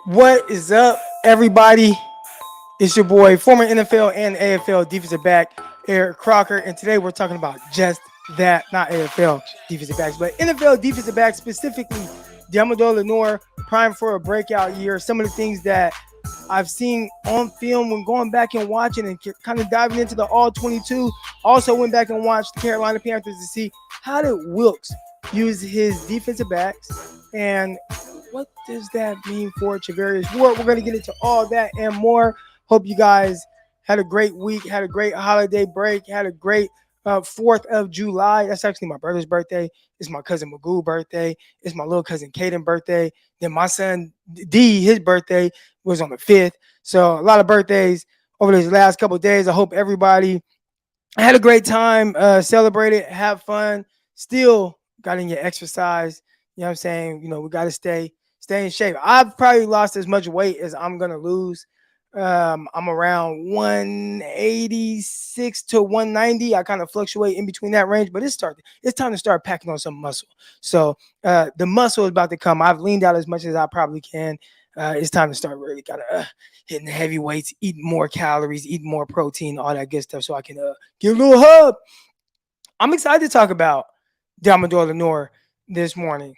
What is up, everybody? It's your boy, former NFL and AFL defensive back, Eric Crocker, and today we're talking about just that, not AFL defensive backs, but NFL defensive backs, specifically Deommodore Lenoir, prime for a breakout year. Some of the things that I've seen on film when going back and watching and kind of diving into the All 22. Also went back and watched the Carolina Panthers to see how did Wilkes use his defensive backs and what does that mean for Charvarius Ward? We're going to get into all that and more. Hope you guys had a great week, had a great holiday break, had a great 4th of July. That's actually my brother's birthday. It's my cousin Magoo's birthday. It's my little cousin Caden's birthday. Then my son D, his birthday was on the 5th. So a lot of birthdays over these last couple of days. I hope everybody had a great time, celebrated, have fun, still got in your exercise. You know what I'm saying? We got to stay in shape. I've probably lost as much weight as I'm going to lose. I'm around 186 to 190. I kind of fluctuate in between that range, but it's time to start packing on some muscle. So the muscle is about to come. I've leaned out as much as I probably can. It's time to start really kind of hitting the heavy weights, eating more calories, eating more protein, all that good stuff, so I can get a little hub. I'm excited to talk about Deommodore Lenoir this morning.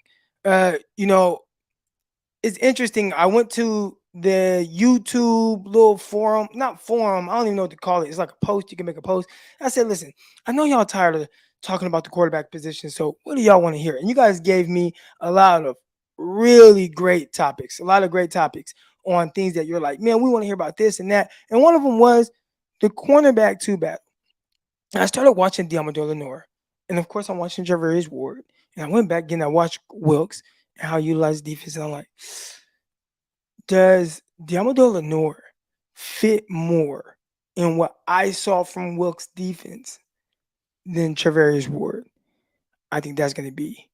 It's interesting. I went to the YouTube little forum, not forum, I don't even know what to call it. It's like a post. You can make a post. I said, listen, I know y'all tired of talking about the quarterback position. So what do y'all want to hear? And you guys gave me a lot of really great topics, a lot of great topics on things that you're like, man, we want to hear about this and that. And one of them was the cornerback two battle. And I started watching Deommodore Lenoir. And of course, I'm watching Charvarius Ward. And I went back again. I watched Wilkes and how he utilized defense. And I'm like, does Deommodore Lenoir fit more in what I saw from Wilkes' defense than Charvarius Ward? I think that's going to be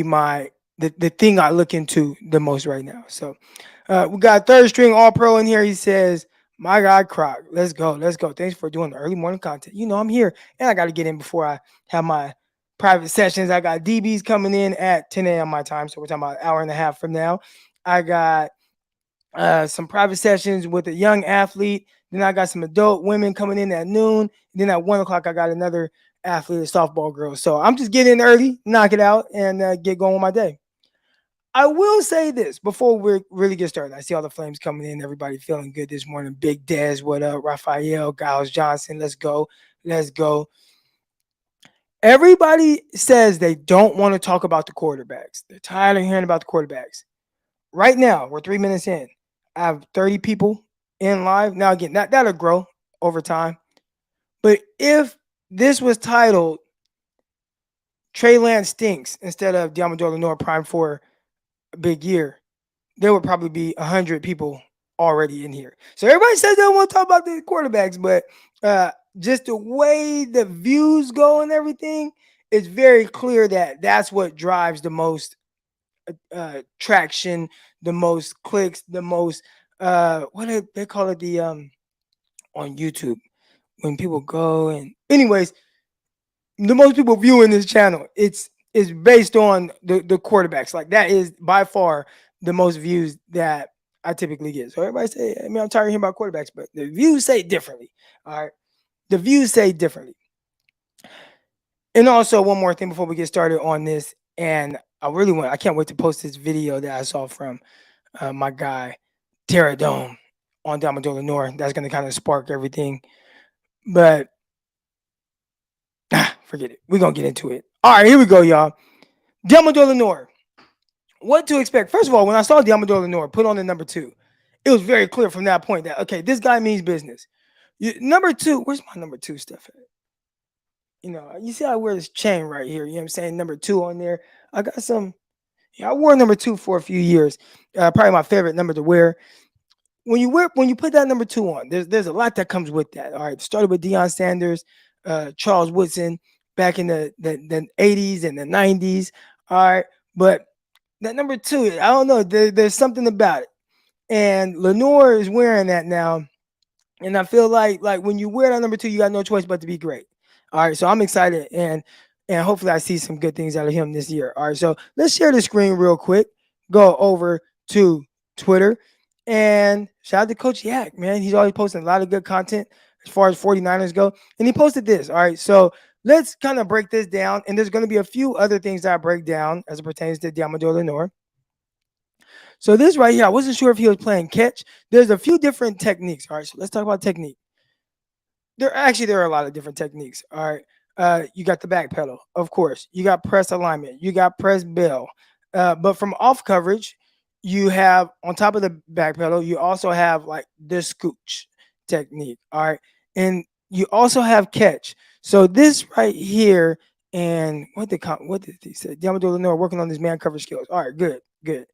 my the thing I look into the most right now. So we got third string all pro in here. He says, my guy Croc, let's go. Thanks for doing the early morning content. I'm here and I got to get in before I have my private sessions. I got DBs coming in at 10 a.m. my time. So we're talking about an hour and a half from now. I got some private sessions with a young athlete. Then I got some adult women coming in at noon. Then at 1 o'clock, I got another athlete, a softball girl. So I'm just getting in early, knock it out, and get going with my day. I will say this before we really get started. I see all the flames coming in. Everybody feeling good this morning. Big Dez, what up? Raphael, Giles Johnson, let's go. Everybody says they don't want to talk about the quarterbacks. They're tired of hearing about the quarterbacks. Right now, we're 3 minutes in. I have 30 people in live. Now, again, that'll grow over time. But if this was titled Trey Lance Stinks instead of Deommodore Lenoir Prime for a big year, there would probably be 100 people already in here. So everybody says they don't want to talk about the quarterbacks, but just the way the views go and everything, it's very clear that that's what drives the most traction, the most clicks, the most what do they call it, the on YouTube when people go, and anyways, the most people viewing this channel, it's based on the quarterbacks. Like, that is by far the most views that I typically get. So everybody say, I mean, I'm tired of hearing about quarterbacks, but the views say differently. All right, the views say differently. And also, one more thing before we get started on this, and I can't wait to post this video that I saw from my guy Tariq on Deommodore Lenoir. That's going to kind of spark everything. But forget it. We're going to get into it. All right, here we go, y'all. Deommodore Lenoir. What to expect? First of all, when I saw Deommodore Lenoir put on the number 2, it was very clear from that point that, okay, this guy means business. Number 2, where's my number 2 stuff at? You see I wear this chain right here. You know what I'm saying? Number 2 on there. I got some. Yeah, I wore number 2 for a few years. Probably my favorite number to wear. When you put that number 2 on, there's a lot that comes with that. All right, started with Deion Sanders, Charles Woodson back in the 80s and the 90s. All right, but that number 2, I don't know. There's something about it, and Lenoir is wearing that now, and I feel like when you wear that number 2, you got no choice but to be great. All right, so I'm excited, and hopefully I see some good things out of him this year. All right, so let's share the screen real quick. go over to Twitter. And shout out to Coach Yak, man. He's always posting a lot of good content as far as 49ers go. And he posted this. All right. So let's kind of break this down. And there's going to be a few other things that I break down as it pertains to Deommodore Lenoir. So this right here, I wasn't sure if he was playing catch. There's a few different techniques. All right. So let's talk about technique. There are a lot of different techniques. All right. You got the back pedal, of course. You got press alignment. You got press bell. But from off coverage, you have on top of the back pedal, you also have like the scooch technique. All right. And you also have catch. So this right here, and what did he say? Deommodore Lenoir working on his man cover skills. All right, good, good.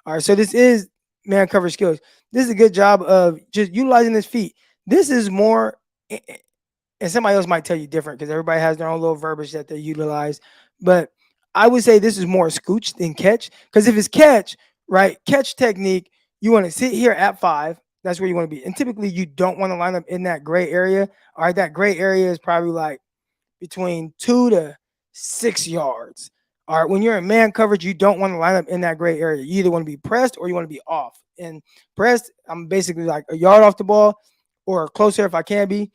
All right, so this is man cover skills. This is a good job of just utilizing his feet. This is more, and somebody else might tell you different because everybody has their own little verbiage that they utilize. But I would say this is more scooch than catch. Because if it's catch, right, catch technique, you want to sit here at 5. That's where you want to be. And typically you don't want to line up in that gray area. All right, that gray area is probably like between 2 to 6 yards. All right, when you're in man coverage, you don't want to line up in that gray area. You either want to be pressed or you want to be off. And pressed, I'm basically like a yard off the ball or closer if I can be.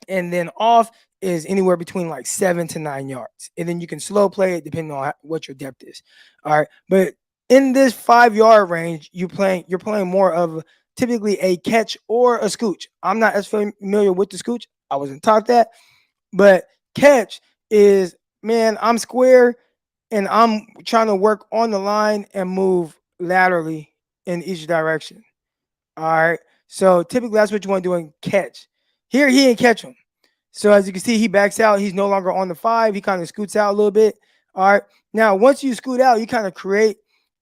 And then off is anywhere between like 7 to 9 yards. And then you can slow play it depending on what your depth is. All right. But in this 5-yard range, you're playing more of typically a catch or a scooch. I'm not as familiar with the scooch. I wasn't taught that. But catch is, man, I'm square and I'm trying to work on the line and move laterally in each direction. All right. So typically that's what you want to do in catch. Here he didn't catch him. So as you can see, he backs out. He's no longer on the 5. He kind of scoots out a little bit. All right. Now, once you scoot out, you kind of create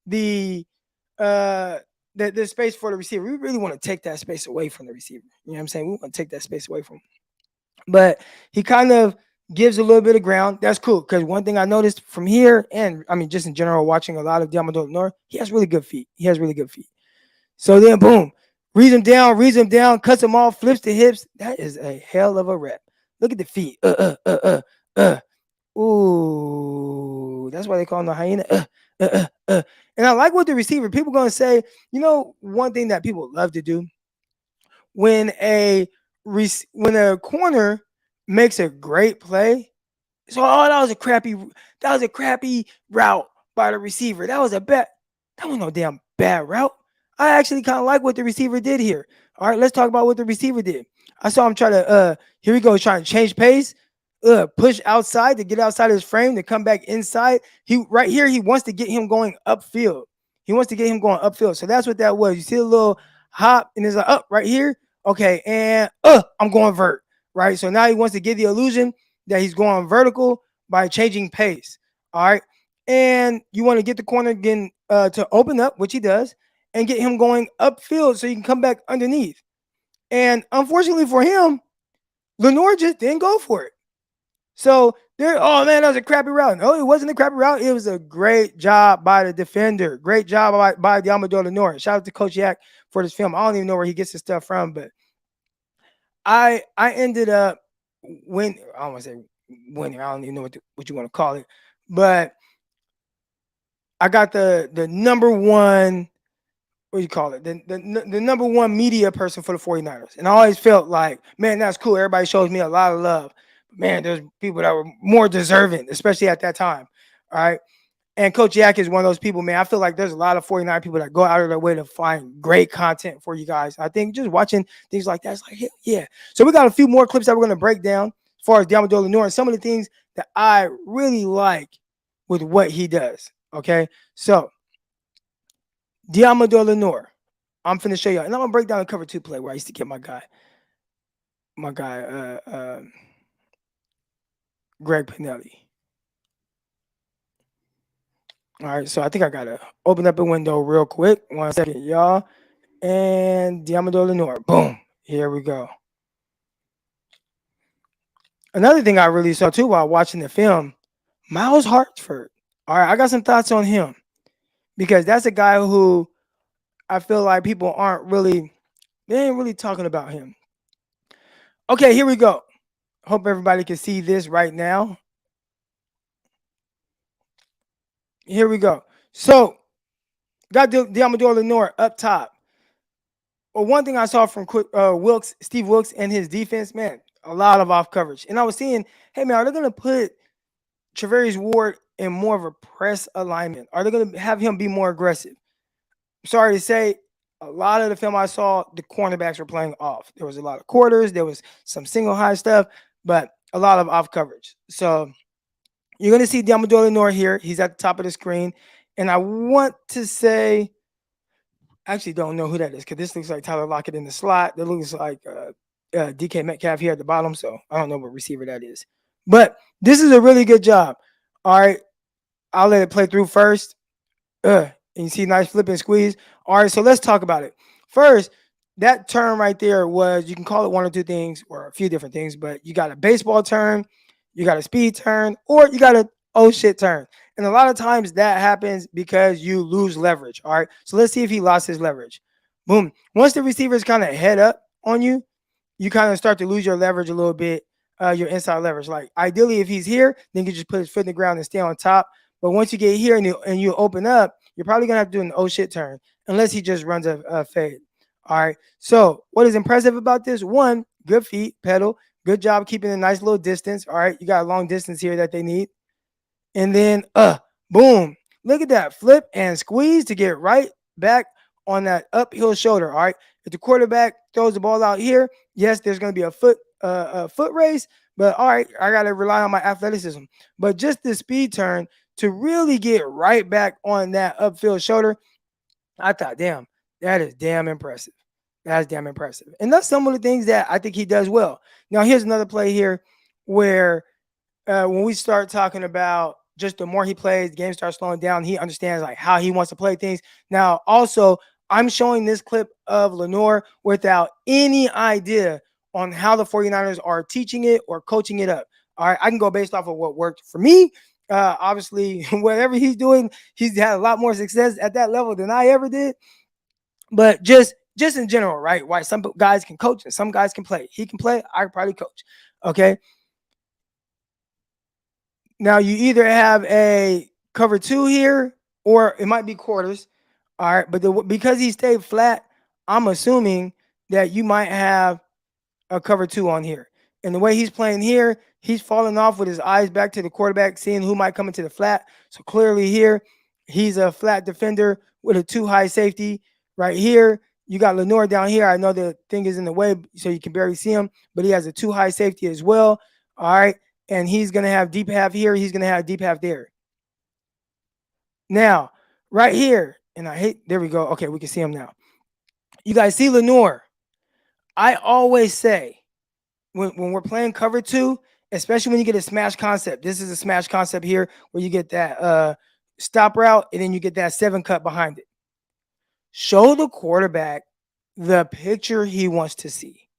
the space for the receiver. We really want to take that space away from the receiver. You know what I'm saying? We want to take that space away from him. But he kind of gives a little bit of ground. That's cool. Because one thing I noticed from here, and I mean, just in general, watching a lot of Deommodore Lenoir, he has really good feet. He has really good feet. So then, boom, reads him down, cuts him off, flips the hips. That is a hell of a rep. Look at the feet. Ooh, that's why they call him the hyena. And I like what the receiver, people going to say, one thing that people love to do when a corner makes a great play. So, that was a crappy route by the receiver. That was no damn bad route. I actually kind of like what the receiver did here. All right, let's talk about what the receiver did. I saw him try to, here we go, trying to change pace, push outside to get outside his frame to come back inside. He wants to get him going upfield. So that's what that was. You see a little hop and it's like, up right here. Okay, and I'm going vert, right? So now he wants to give the illusion that he's going vertical by changing pace. All right. And you want to get the corner again to open up, which he does, and get him going upfield so you can come back underneath. And unfortunately for him, Lenoir just didn't go for it. So oh man, that was a crappy route. No, it wasn't a crappy route. It was a great job by the defender. Great job by Deommodore Lenoir. Shout out to Coach Yak for this film. I don't even know where he gets his stuff from, but I ended up I don't want to say winning. I don't even know what you want to call it, but I got the number one, what do you call it? The number one media person for the 49ers. And I always felt like, man, that's cool. Everybody shows me a lot of love. Man, there's people that were more deserving, especially at that time. All right. And Coach Yak is one of those people, man. I feel like there's a lot of 49 people that go out of their way to find great content for you guys. I think just watching things like that, it's like, yeah. So we got a few more clips that we're going to break down as far as Deommodore Lenoir and some of the things that I really like with what he does. Okay. So Deommodore Lenoir, I'm finna show you, and I'm gonna break down a cover 2 play where I used to get my guy, Greg Pinelli. All right, so I think I gotta open up a window real quick. 1 second, y'all. And Deommodore Lenoir, boom, here we go. Another thing I really saw too while watching the film, Miles Hartsfield. All right, I got some thoughts on him because that's a guy who I feel like people they ain't really talking about him. Okay, here we go. Hope everybody can see this right now. Here we go. So got Deommodore Lenoir up top. Well, one thing I saw from Wilkes, Steve Wilkes, and his defense, man, a lot of off coverage. And I was seeing, hey man, are they going to put Travarius Ward in more of a press alignment? Are they going to have him be more aggressive? Sorry to say, a lot of the film I saw, the cornerbacks were playing off. There was a lot of quarters, there was some single high stuff, but a lot of off coverage. So you're going to see Deommodore Lenoir here. He's at the top of the screen. And I want to say, I actually don't know who that is because this looks like Tyler Lockett in the slot. That looks like DK Metcalf here at the bottom. So I don't know what receiver that is. But this is a really good job. All right. I'll let it play through first. And you see nice flip and squeeze. All right. So let's talk about it. First, that turn right there was, you can call it one or two things or a few different things, but you got a baseball turn, you got a speed turn, or you got a oh shit turn. And a lot of times that happens because you lose leverage. All right. So let's see if he lost his leverage. Boom. Once the receivers kind of head up on you, you kind of start to lose your leverage a little bit, your inside leverage. Like ideally, if he's here, then you just put his foot in the ground and stay on top. But once you get here and you open up, you're probably going to have to do an oh shit turn unless he just runs a fade. All right. So what is impressive about this? One, good feet, pedal. Good job keeping a nice little distance. All right. You got a long distance here that they need. And then, boom. Look at that. Flip and squeeze to get right back on that uphill shoulder. All right. If the quarterback throws the ball out here, yes, there's going to be a foot race. But all right, I got to rely on my athleticism. But just the speed turn to really get right back on that upfield shoulder, I thought, damn, that is damn impressive. That's damn impressive. And that's some of the things that I think he does well. Now, here's another play here where when we start talking about just the more he plays, the game starts slowing down. He understands like how he wants to play things. Now, also, I'm showing this clip of Lenoir without any idea on how the 49ers are teaching it or coaching it up. All right, I can go based off of what worked for me. Obviously, whatever he's doing, he's had a lot more success at that level than I ever did. But just in general, right? Why some guys can coach and some guys can play. He can play. I could probably coach. Okay. Now you either have a cover two here, or it might be quarters. All right, but because he stayed flat, I'm assuming that you might have a cover two on here. And the way he's playing here, he's falling off with his eyes back to the quarterback, seeing who might come into the flat. So clearly here, he's a flat defender with a too high safety. Right here, you got Lenoir down here. I know the thing is in the way, so you can barely see him, but he has a too high safety as well. All right. And he's going to have deep half here. He's going to have deep half there. Now, right here, and there we go. Okay, we can see him now. You guys see Lenoir. I always say when we're playing cover two, especially when you get a smash concept, this is a smash concept here where you get that stop route and then you get that 7 cut behind it. Show the quarterback the picture he wants to see.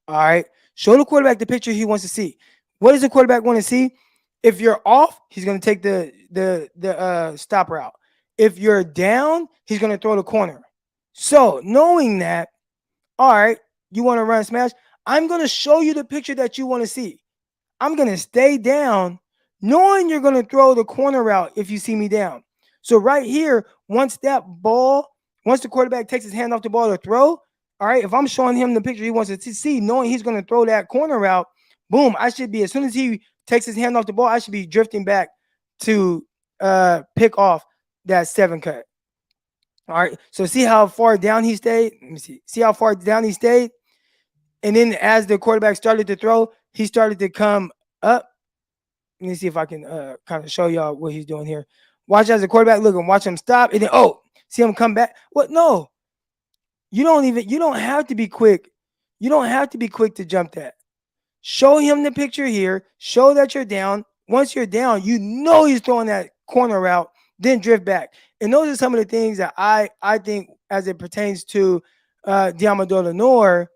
All right. Show the quarterback the picture he wants to see. What does the quarterback want to see? If you're off, he's going to take the stop route. If you're down, he's going to throw the corner. So knowing that, all right, you want to run a smash, I'm going to show you the picture that you want to see. I'm going to stay down knowing you're going to throw the corner route if you see me down. So right here, once the quarterback takes his hand off the ball to throw, all right, if I'm showing him the picture he wants to see, knowing he's going to throw that corner route, boom, I should be, as soon as he takes his hand off the ball, I should be drifting back to pick off that 7 cut. All right, so see how far down he stayed? Let me see. See how far down he stayed? And then as the quarterback started to throw, he started to come up. Let me see if I can kind of show y'all what he's doing here. Watch as the quarterback look and watch him stop. And then, see him come back. What? No. You don't have to be quick. You don't have to be quick to jump that. Show him the picture here. Show that you're down. Once you're down, you know he's throwing that corner route, then drift back. And those are some of the things that I think as it pertains to Deommodore Lenoir,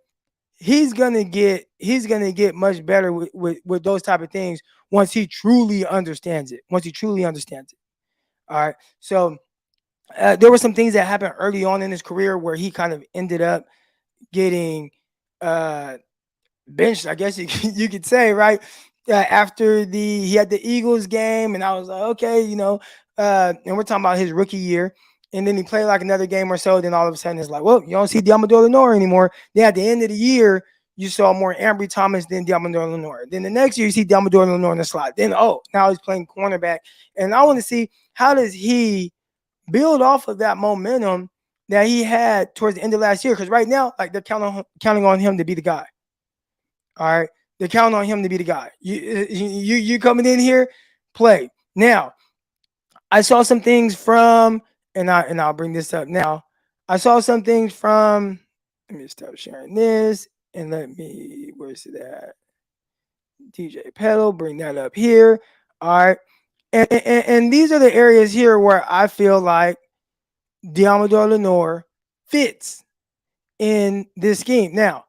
he's gonna get much better with those type of things once he truly understands it. All right. So there were some things that happened early on in his career where he kind of ended up getting benched, I guess you could say, right? After he had the Eagles game, and I was like, okay, and we're talking about his rookie year. And then he played like another game or so. Then all of a sudden it's like, well, you don't see Deommodore Lenoir anymore. Then at the end of the year, you saw more Ambry Thomas than Deommodore Lenoir. Then the next year you see Deommodore Lenoir in the slot. Then now he's playing cornerback. And I want to see how does he build off of that momentum that he had towards the end of last year. Because right now, like they're counting on him to be the guy. All right, they're counting on him to be the guy. You coming in here, play now. I saw some things from, and I'll bring this up now. I saw some things from. Let me start sharing this, and where's it at? DJ Pedal, bring that up here. All right, and these are the areas here where I feel like Deommodore Lenoir fits in this scheme. Now,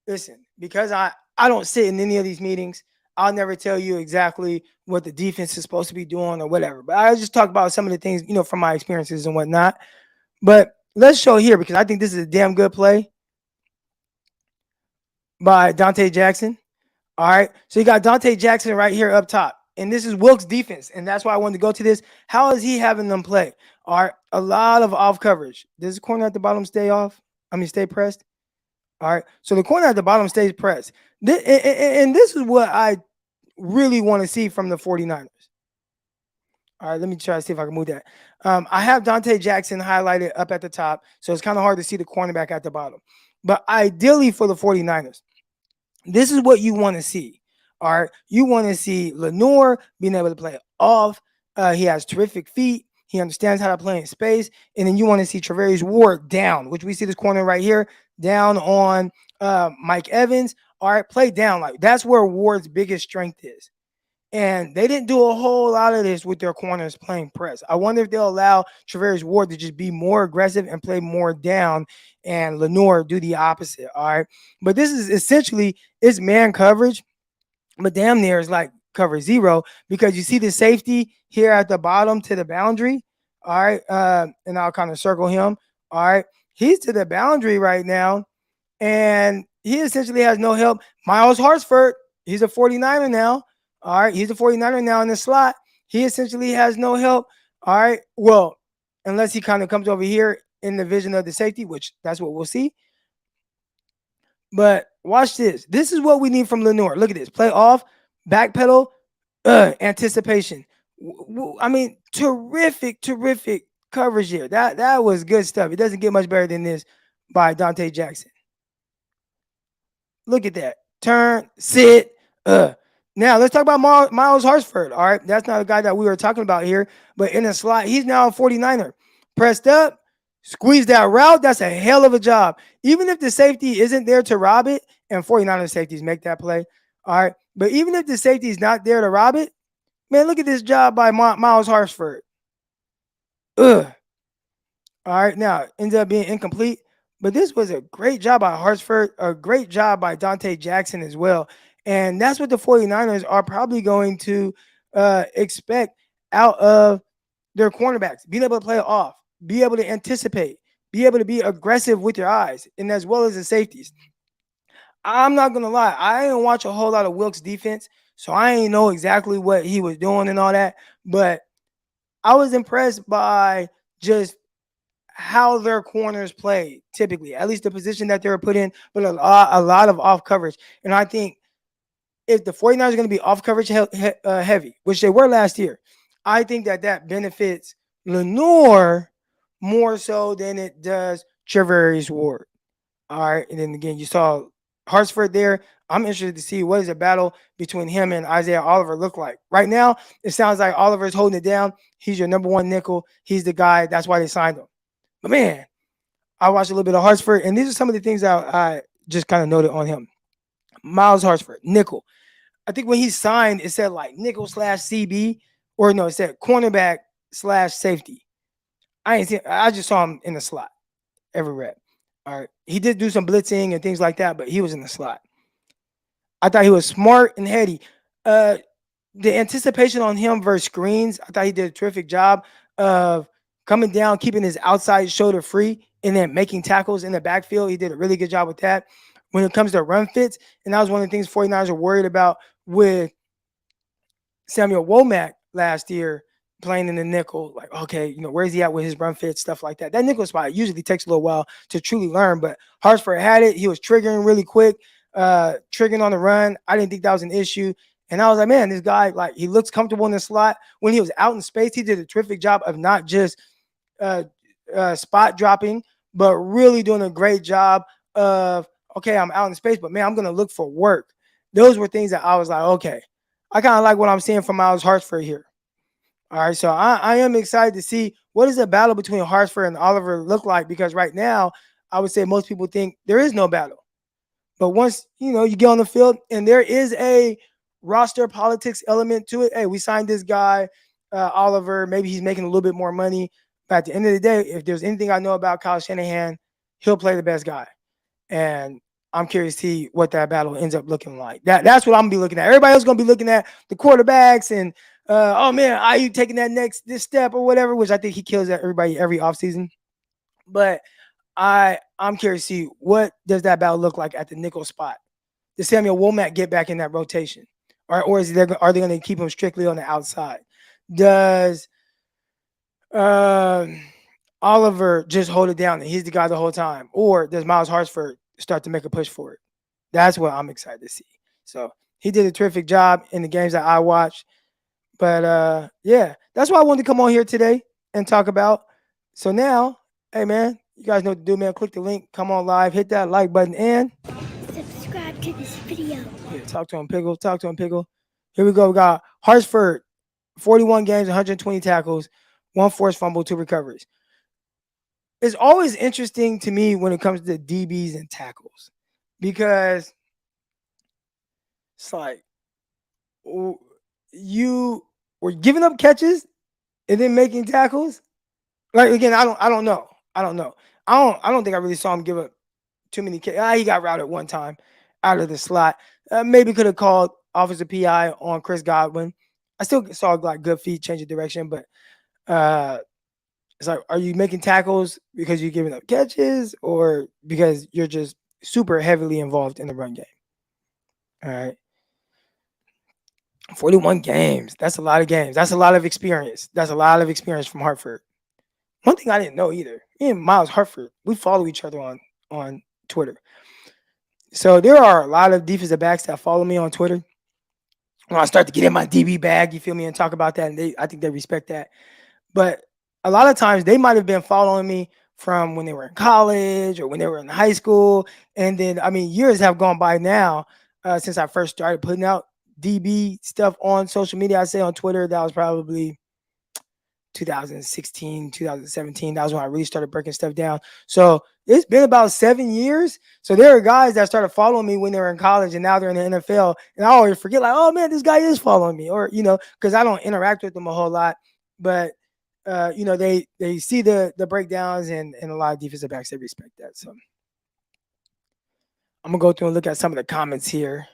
listen, because I don't sit in any of these meetings, I'll never tell you exactly what the defense is supposed to be doing or whatever. But I just talk about some of the things, from my experiences and whatnot. But let's show here because I think this is a damn good play by Dante Jackson. All right. So you got Dante Jackson right here up top. And this is Wilkes' defense. And that's why I wanted to go to this. How is he having them play? All right. A lot of off coverage. Does the corner at the bottom stay off? Stay pressed? All right. So the corner at the bottom stays pressed. And this is what I really want to see from the 49ers. All right. Let me try to see if I can move that. I have Dante Jackson highlighted up at the top. So it's kind of hard to see the cornerback at the bottom. But ideally for the 49ers, this is what you want to see. All right. You want to see Lenoir being able to play off. He has terrific feet. He understands how to play in space. And then you want to see Travarius Ward down, which we see this corner right here, down on Mike Evans. All right. Play down. Like that's where Ward's biggest strength is. And they didn't do a whole lot of this with their corners playing press. I wonder if they'll allow Travarius Ward to just be more aggressive and play more down and Lenoir do the opposite. All right. But this is essentially it's man coverage, but damn near is like cover zero because you see the safety here at the bottom to the boundary. All right. And I'll kind of circle him. All right. He's to the boundary right now. And he essentially has no help. Miles Hartsfield, he's a 49er now. All right. He's a 49er now in the slot. He essentially has no help. All right. Well, unless he kind of comes over here in the vision of the safety, which that's what we'll see. But watch this. This is what we need from Lenoir. Look at this. Play off, backpedal, anticipation. Terrific coverage here. That was good stuff. It doesn't get much better than this by Dante Jackson. Look at that. Turn, sit, Now, let's talk about Miles Hartsfield. All right. That's not a guy that we were talking about here. But in the slot, he's now a 49er. Pressed up, squeeze that route. That's a hell of a job. Even if the safety isn't there to rob it, and 49er safeties make that play. All right. But even if the safety is not there to rob it, man, look at this job by Miles Hartsfield. All right. Now, it ends up being incomplete. But this was a great job by Hartsfield, a great job by Dante Jackson as well. And that's what the 49ers are probably going to expect out of their cornerbacks, being able to play off, be able to anticipate, be able to be aggressive with your eyes, and as well as the safeties. I'm not going to lie. I didn't watch a whole lot of Wilkes' defense, so I ain't know exactly what he was doing and all that. But I was impressed by just how their corners play typically, at least the position that they were put in, but a lot of off coverage. And I think if the 49ers are going to be off coverage heavy, which they were last year, I think that benefits Lenoir more so than it does Travarius Ward. All right. And then again, you saw Hartsfield there. I'm interested to see what does a battle between him and Isaiah Oliver look like. Right now, it sounds like Oliver's holding it down. He's your number one nickel. He's the guy. That's why they signed him. But man, I watched a little bit of Hartsfield, and these are some of the things I just kind of noted on him. Miles Hartsfield, nickel. I think when he signed, it said like nickel / CB, or no, it said cornerback / safety. I just saw him in the slot every rep. All right. He did do some blitzing and things like that, but he was in the slot. I thought he was smart and heady. The anticipation on him versus screens, I thought he did a terrific job of coming down, keeping his outside shoulder free, and then making tackles in the backfield. He did a really good job with that. When it comes to run fits, and that was one of the things 49ers are worried about with Samuel Womack last year, playing in the nickel. Like, okay, where's he at with his run fit, stuff like that. That nickel spot usually takes a little while to truly learn, but Hartsford had it. He was triggering really quick, triggering on the run. I didn't think that was an issue. And I was like, man, this guy, like, he looks comfortable in the slot. When he was out in space, he did a terrific job of not just uh, spot dropping, but really doing a great job of, okay, I'm out in space, but man, I'm going to look for work. Those were things that I was like, okay, I kind of like what I'm seeing from Miles Hartsford here. All right, so I am excited to see what does the battle between Hartsford and Oliver look like, because right now, I would say most people think there is no battle. But once, you get on the field and there is a roster politics element to it. Hey, we signed this guy, Oliver. Maybe he's making a little bit more money. But at the end of the day, if there's anything I know about Kyle Shanahan, he'll play the best guy. And I'm curious to see what that battle ends up looking like. That's what I'm going to be looking at. Everybody else is going to be looking at the quarterbacks and, oh, man, are you taking this step or whatever, which I think he kills at everybody every offseason. But I'm curious to see what does that battle look like at the nickel spot. Does Samuel Womack get back in that are they going to keep him strictly on the outside? Does Oliver just hold it down and he's the guy the whole time, or does Miles Hartsford start to make a push for it? That's what I'm excited to see. So he did a terrific job in the games that I watched. But yeah, that's why I wanted to come on here today and talk about. So now, hey man, you guys know what to do, man. Click the link, come on live, hit that like button, and subscribe to this video. Yeah, talk to him, Pickle. Talk to him, Pickle. Here we go. We got Hartsford, 41 games, 120 tackles, 1 forced fumble, 2 recoveries. It's always interesting to me when it comes to DBs and tackles, because it's like you were giving up catches and then making tackles. Like, again, I don't know. I don't think I really saw him give up too many catches. He got routed one time out of the slot. Maybe could have called offensive PI on Chris Godwin. I still saw like good feet change of direction, but it's like, are you making tackles because you're giving up catches or because you're just super heavily involved in the run game? All right. 41 games. That's a lot of games. That's a lot of experience. That's a lot of experience from Hartford. One thing I didn't know either, me and Miles Hartford, we follow each other on Twitter. So there are a lot of defensive backs that follow me on Twitter. When I start to get in my DB bag, you feel me, and talk about that, and I think they respect that. But a lot of times they might have been following me from when they were in college or when they were in high school. And then, I mean, years have gone by now since I first started putting out DB stuff on social media. I say on Twitter, that was probably 2016, 2017. That was when I really started breaking stuff down. So it's been about 7 years. So there are guys that started following me when they were in college and now they're in the NFL. And I always forget, like, oh man, this guy is following me, or, because I don't interact with them a whole lot. But they see the breakdowns and a lot of defensive backs, they respect that. So I'm gonna go through and look at some of the comments here.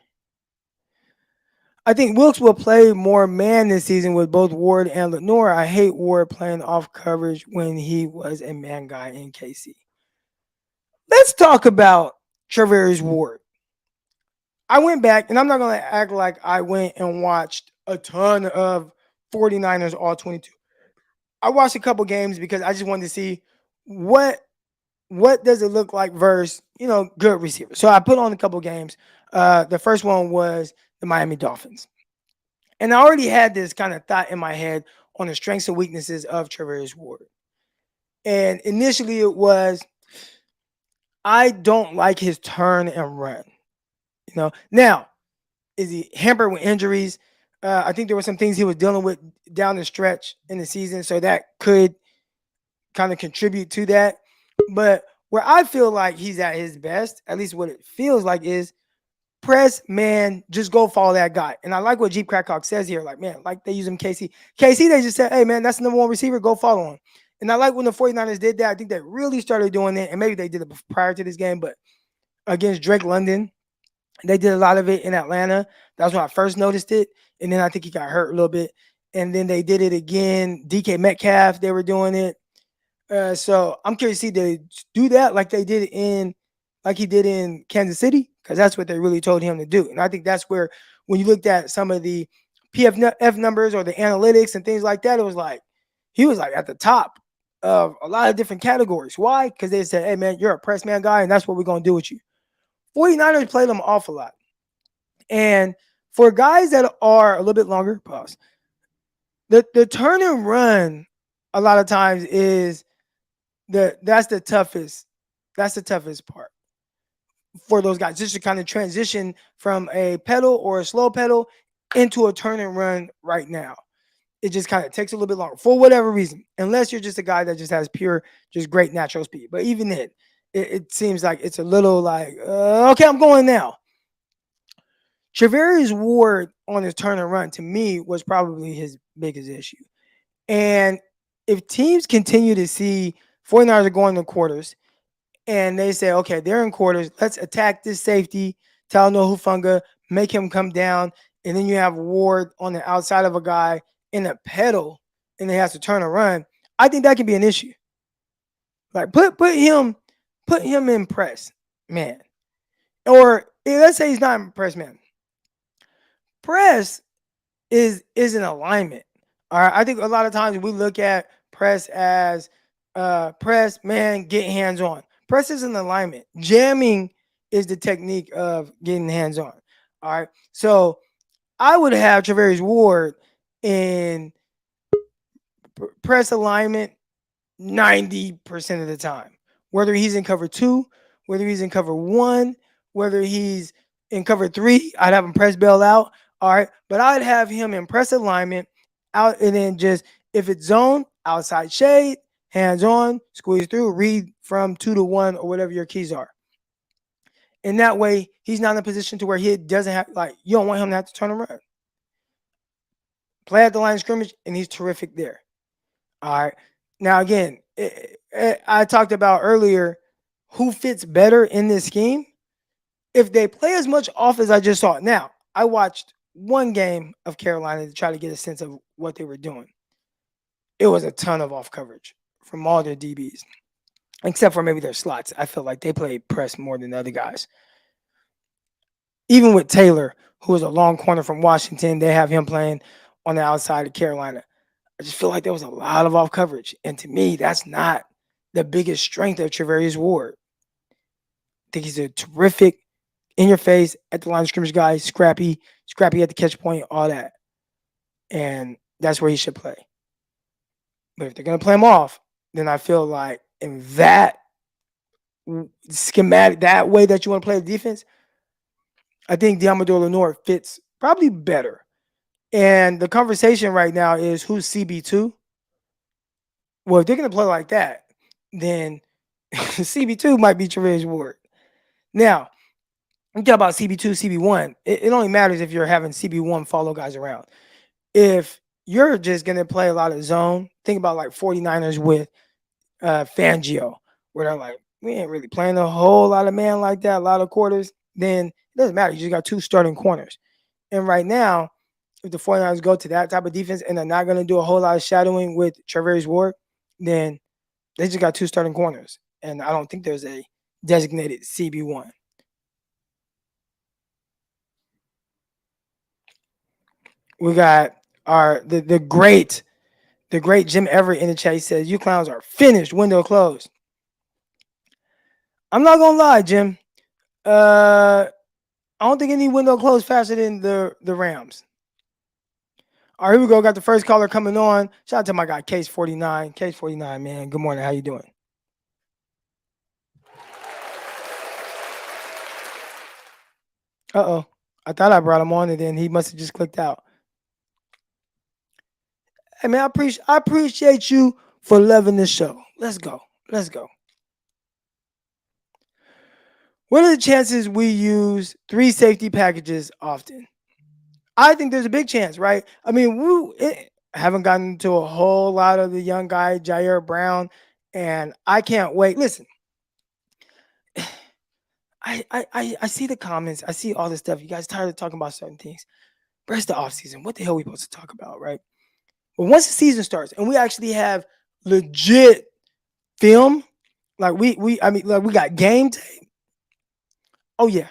I think Wilkes will play more man this season with both Ward and Lenoir. I hate Ward playing off coverage when he was a man guy in KC. Let's talk about Travarius Ward. I went back, and I'm not going to act like I went and watched a ton of 49ers all 22. I watched a couple games because I just wanted to see what does it look like versus, good receivers. So I put on a couple games. The first one was the Miami Dolphins. And I already had this kind of thought in my head on the strengths and weaknesses of Travarius Ward. And initially it was, I don't like his turn and run. Now, is he hampered with injuries? I think there were some things he was dealing with down the stretch in the season, so that could kind of contribute to that. But where I feel like he's at his best, at least what it feels like, is press, man, just go follow that guy. And I like what Jeep Crackhawk says here. Like, man, like they use him KC. KC, they just said, hey, man, that's the number 1 receiver. Go follow him. And I like when the 49ers did that. I think they really started doing it. And maybe they did it prior to this game, but against Drake London, they did a lot of it in Atlanta. That's when I first noticed it. And then I think he got hurt a little bit. And then they did it again. DK Metcalf, they were doing it. So I'm curious to see they do that like he did in Kansas City, because that's what they really told him to do. And I think that's where, when you looked at some of the PFF numbers or the analytics and things like that, it was like he was like at the top of a lot of different categories. Why? Because they said, hey, man, you're a press man guy, and that's what we're going to do with you. 49ers played them an awful lot. And for guys that are a little bit longer, pause, the turn and run a lot of times is that's the toughest. That's the toughest part for those guys, just to kind of transition from a pedal or a slow pedal into a turn and run right now. It just kind of takes a little bit longer for whatever reason, unless you're just a guy that just has pure, just great natural speed. But even then, it seems like it's a little like, okay, I'm going now. Travarius Ward on his turn and run, to me, was probably his biggest issue. And if teams continue to see 49ers are going to quarters and they say, okay, they're in quarters, let's attack this safety, Talanoa Hufanga, make him come down, and then you have Ward on the outside of a guy in a pedal and he has to turn and run, I think that can be an issue. Like put him in press, man. Or let's say he's not in press, man. Press is an alignment. All right. I think a lot of times we look at press as press, man, get hands on. Press is an alignment. Jamming is the technique of getting hands on. All right. So I would have Travarius Ward in press alignment 90% of the time. Whether he's in cover 2, whether he's in cover 1, whether he's in cover 3, I'd have him press bail out. All right. But I'd have him in press alignment out, and then just if it's zone, outside shade, hands on, squeeze through, read from 2 to 1 or whatever your keys are. And that way he's not in a position to where he doesn't have, like, you don't want him to have to turn around. Play at the line of scrimmage, and he's terrific there. All right. Now, again, I talked about earlier who fits better in this scheme. If they play as much off as I just saw. Now, I watched one game of Carolina to try to get a sense of what they were doing. It was a ton of off coverage from all their DBs, except for maybe their slots. I feel like they played press more than the other guys. Even with Taylor, who is a long corner from Washington, they have him playing on the outside of Carolina. I just feel like there was a lot of off coverage. And to me, that's not the biggest strength of Travarius Ward. I think he's a terrific in your face at the line of scrimmage guy, scrappy at the catch point, all that. And that's where he should play. But if they're going to play him off, then I feel like in that schematic, that way that you want to play the defense, I think Deommodore Lenoir fits probably better. And the conversation right now is who's CB2? Well, if they're going to play like that, then CB2 might be Travarius Ward. Now, we talk about CB2, CB1. It only matters if you're having CB1 follow guys around. If you're just going to play a lot of zone, think about like 49ers with Fangio, where they're like, we ain't really playing a whole lot of man like that, a lot of quarters, then it doesn't matter. You just got 2 starting corners. And right now, if the 49ers go to that type of defense and they're not going to do a whole lot of shadowing with Travarius Ward, then they just got 2 starting corners. And I don't think there's a designated CB1. We got the great Jim Everett in the chat. He says, you clowns are finished, window closed. I'm not going to lie, Jim. I don't think any window closed faster than the Rams. All right, here we go. Got the first caller coming on. Shout out to my guy, Case 49. Case 49, man. Good morning. How you doing? Uh-oh. I thought I brought him on, and then he must have just clicked out. Hey, man, I appreciate you for loving this show. Let's go. Let's go. What are the chances we use 3 safety packages often? I think there's a big chance, right? I mean, we haven't gotten to a whole lot of the young guy, Jair Brown, and I can't wait. Listen, I see the comments. I see all this stuff. You guys tired of talking about certain things. Rest the offseason. What the hell are we supposed to talk about, right? But once the season starts and we actually have legit film, like we got game tape. Oh yeah.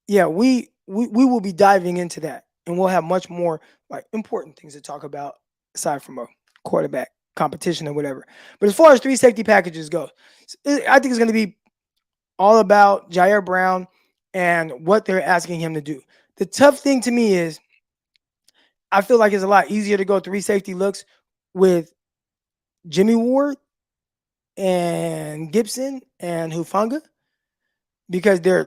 Yeah, we will be diving into that. and we'll have much more like important things to talk about aside from a quarterback competition or whatever. But as far as three safety packages go, I think it's going to be all about Jair Brown and what they're asking him to do. The tough thing to me is I feel like it's a lot easier to go three safety looks with Jimmy Ward and Gibson and Hufanga because they're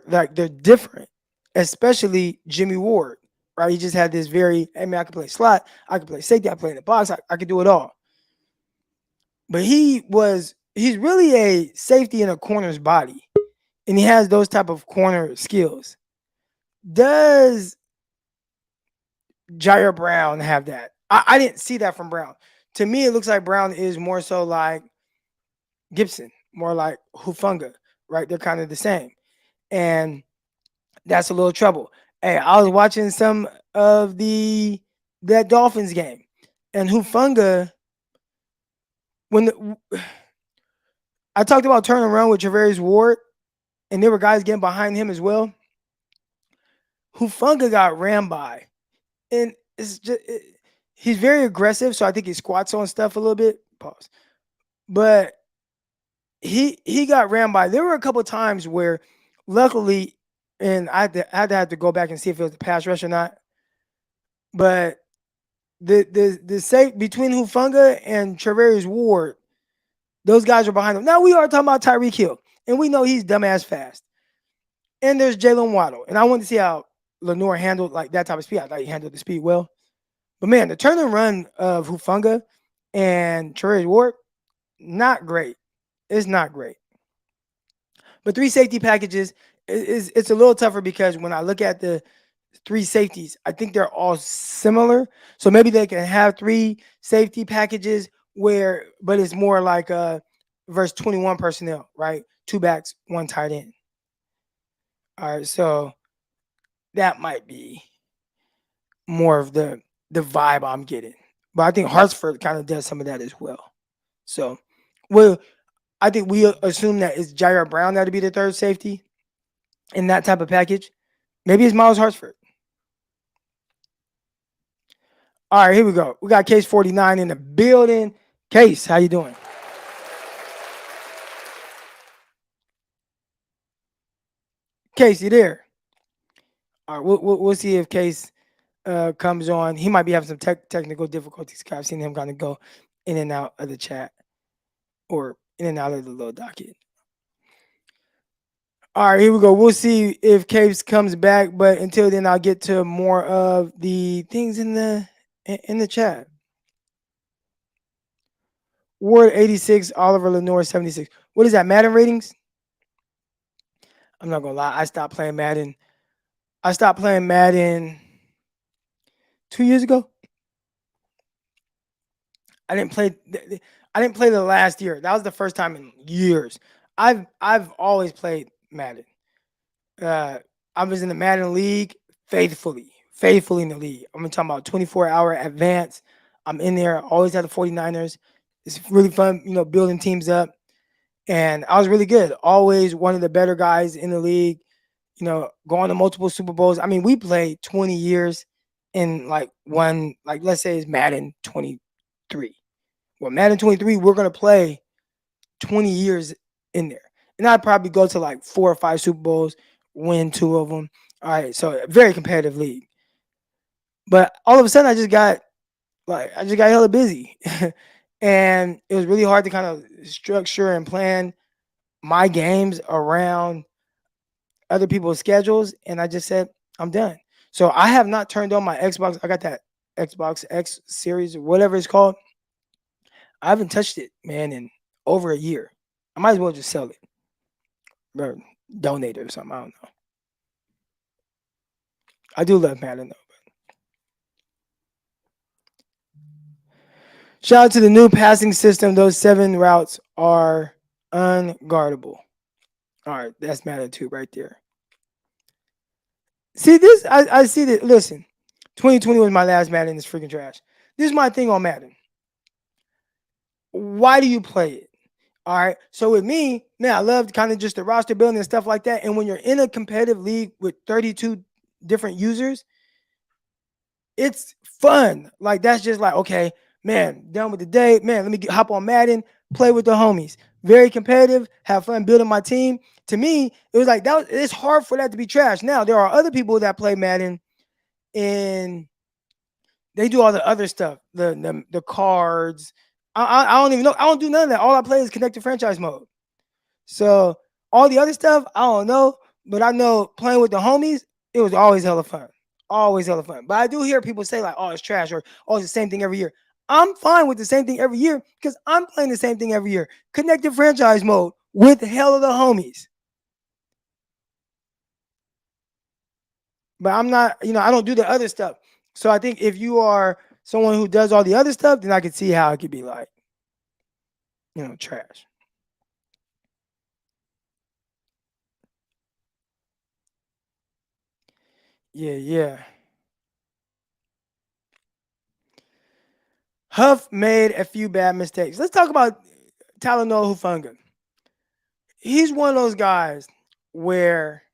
different, especially Jimmy Ward, right? He just had this very, hey man, I can play slot, I can play safety, I can play in the box, I can do it all. But he's really a safety in a corner's body, and he has those type of corner skills. Does Jair Brown have that? I didn't see that from Brown. To me, it looks like Brown is more so like Gibson, more like Hufanga, right? They're kind of the same. And that's a little trouble. Hey, I was watching some of that Dolphins game, and Hufanga, when I talked about turning around with Travarius Ward, and there were guys getting behind him as well. Hufanga got ran by, and he's very aggressive, so I think he squats on stuff a little bit. Pause. But he got ran by. There were a couple of times where, luckily, and I had to have to go back and see if it was a pass rush or not. But the safe between Hufanga and Travarius Ward, those guys are behind him. Now we are talking about Tyreek Hill, and we know he's dumbass fast. And there's Jalen Waddle, and I wanted to see how Lenoir handled like that type of speed. I thought he handled the speed well. But man, the turn and run of Hufanga and Travarius Ward, not great. It's not great. But three safety packages it's a little tougher because when I look at the three safeties, I think they're all similar. So maybe they can have three safety packages but it's more like verse 21 personnel, right? Two backs, one tight end. All right, so that might be more of the vibe I'm getting. But I think Hartsford kind of does some of that as well. So, I think we assume that it's Jair Brown that'll be the third safety in that type of package. Maybe it's Miles Hartsford. All right, here we go. We got Case 49 in the building. Case, how you doing? Case, you there? All right, we'll see if Case comes on. He might be having some technical difficulties. I've seen him kind of go in and out of the chat or in and out of the little docket. All right, here we go. We'll see if Case comes back, but until then, I'll get to more of the things in the chat. Ward 86, Oliver Lenoir 76. What is that? Madden ratings? I'm not gonna lie. I stopped playing Madden 2 years ago. I didn't play the last year. That was the first time in years. I've always played Madden. I was in the Madden League faithfully in the league. I'm talking about 24-hour advance. I'm in there. Always had the 49ers. It's really fun, building teams up. And I was really good. Always one of the better guys in the league, going to multiple Super Bowls. I mean, we played 20 years in let's say it's Madden 23. Well, Madden 23, we're going to play 20 years in there. And I'd probably go to like 4 or 5 Super Bowls, win 2 of them. All right, so a very competitive league. But all of a sudden, I just got hella busy. And it was really hard to kind of structure and plan my games around other people's schedules. And I just said, I'm done. So I have not turned on my Xbox. I got that Xbox X series or whatever it's called. I haven't touched it, man, in over a year. I might as well just sell it or donate it or something. I don't know. I do love Madden, though. Shout out to the new passing system. Those 7 routes are unguardable. All right, that's Madden 2 right there. See this? I see that. Listen, 2020 was my last Madden. It's freaking trash. This is my thing on Madden. Why do you play it? All right. So with me, man, I love kind of just the roster building and stuff like that. And when you're in a competitive league with 32 different users, it's fun. Like that's just like, okay, man, done with the day. Man, let me hop on Madden, play with the homies. Very competitive, have fun building my team. To me, it was like it's hard for that to be trash. Now there are other people that play Madden and they do all the other stuff, the cards. I don't even know. I don't do none of that. All I play is connected franchise mode. So all the other stuff, I don't know. But I know playing with the homies, it was always hella fun. Always hella fun. But I do hear people say like, "Oh, it's trash," or "Oh, it's the same thing every year." I'm fine with the same thing every year because I'm playing the same thing every year. Connected franchise mode with hella the homies. But I'm not, I don't do the other stuff. So I think if you are someone who does all the other stuff, then I could see how it could be like, trash. Yeah, yeah. Huff made a few bad mistakes. Let's talk about Talanoa Hufanga. He's one of those guys where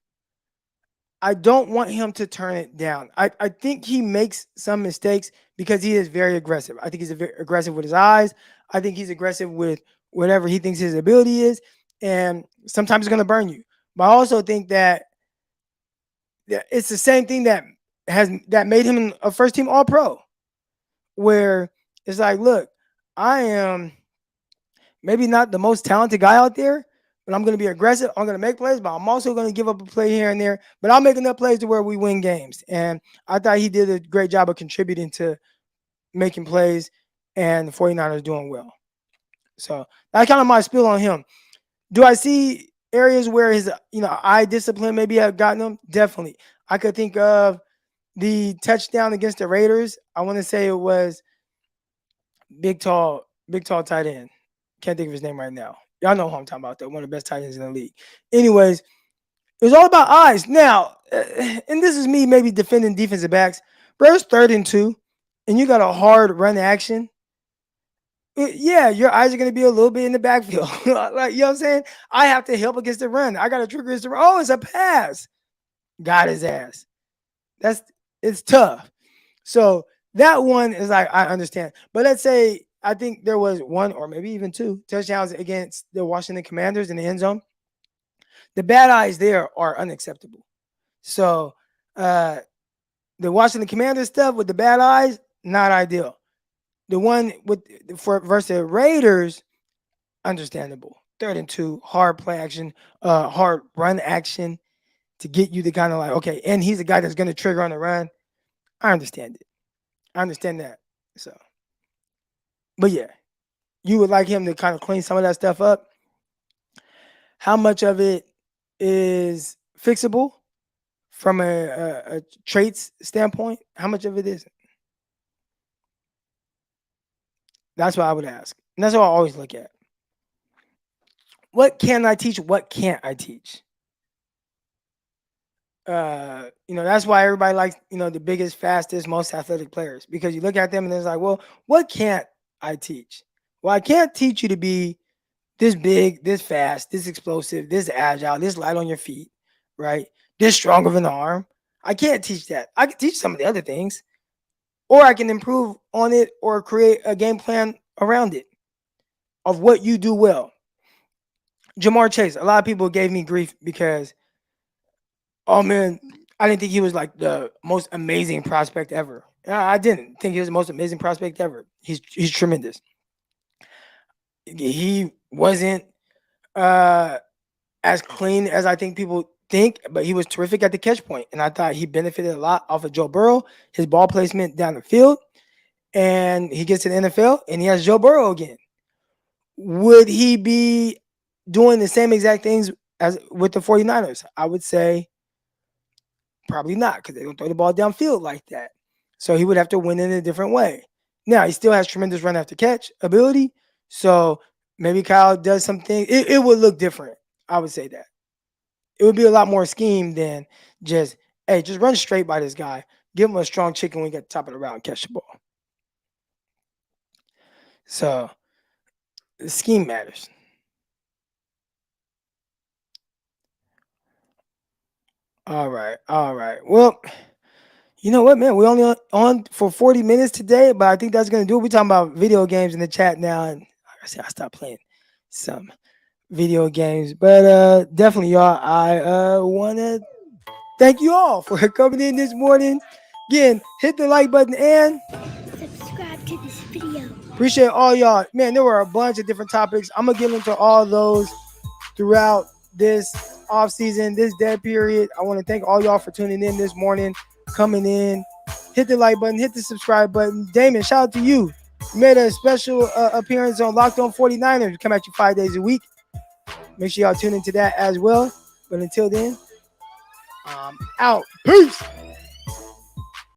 I don't want him to turn it down. I think he makes some mistakes because he is very aggressive. I think he's very aggressive with his eyes. I think he's aggressive with whatever he thinks his ability is. And sometimes it's going to burn you. But I also think that it's the same thing that made him a first team All Pro, where it's like, look, I am maybe not the most talented guy out there, but I'm going to be aggressive. I'm going to make plays, but I'm also going to give up a play here and there. But I'll make enough plays to where we win games. And I thought he did a great job of contributing to making plays and the 49ers doing well. So that's kind of my spiel on him. Do I see areas where his eye discipline maybe have gotten him? Definitely. I could think of the touchdown against the Raiders. I want to say it was big tall tight end. Can't think of his name right now. Y'all know who I'm talking about, though. One of the best tight ends in the league. Anyways, it was all about eyes. Now, and this is me maybe defending defensive backs. Bro, it's 3rd and 2, and you got a hard run action. Yeah, your eyes are going to be a little bit in the backfield. Like, you know what I'm saying? I have to help against the run. I got to trigger his run. Oh, it's a pass. Got his ass. It's tough. So that one is like, I understand. But let's say I think there was one or maybe even two touchdowns against the Washington Commanders in the end zone. The bad eyes there are unacceptable. So the Washington Commanders stuff with the bad eyes, not ideal. The one for versus the Raiders, understandable. 3rd and 2, hard play action, hard run action to get you to kind of like, okay, and he's a guy that's going to trigger on the run. I understand it. I understand that. So, but yeah, you would like him to kind of clean some of that stuff up. How much of it is fixable from a traits standpoint? How much of it isn't? That's what I would ask. And that's what I always look at. What can I teach? What can't I teach? That's why everybody likes, the biggest, fastest, most athletic players, because you look at them and it's like, well, what can't I teach? Well, I can't teach you to be this big, this fast, this explosive, this agile, this light on your feet, right? This strong of an arm. I can't teach that. I can teach some of the other things, or I can improve on it or create a game plan around it of what you do well. Jamar Chase, a lot of people gave me grief because, oh man, I didn't think he was like the most amazing prospect ever. I didn't think he was the most amazing prospect ever. He's tremendous. He wasn't uh as clean as I think people think, but he was terrific at the catch point. And I thought he benefited a lot off of Joe Burrow, his ball placement down the field. And he gets to the NFL and he has Joe Burrow again. Would he be doing the same exact things as with the 49ers? I would say probably not, because they don't throw the ball downfield like that. So he would have to win in a different way. Now, he still has tremendous run after catch ability. So maybe Kyle does something. It would look different. I would say that. It would be a lot more scheme than just, hey, just run straight by this guy. Give him a strong chicken wing at the top of the route, catch the ball. So the scheme matters. All right. Well, You know what, man? We only on for 40 minutes today, but I think that's gonna do it. We're talking about video games in the chat now, and like I said, I stopped playing some video games. But definitely, y'all, I wanna thank you all for coming in this morning. Again, hit the like button and Subscribe to this video. appreciate all y'all. Man, there were a bunch of different topics. I'm gonna get into all those throughout this off season, this dead period. I want to thank all y'all for tuning in this morning, coming in. Hit the like button, hit the subscribe button. Damon, shout out to you. You made a special appearance on Locked On 49ers. We come at you 5 days a week. Make sure y'all tune into that as well. But until then, I'm out. Peace.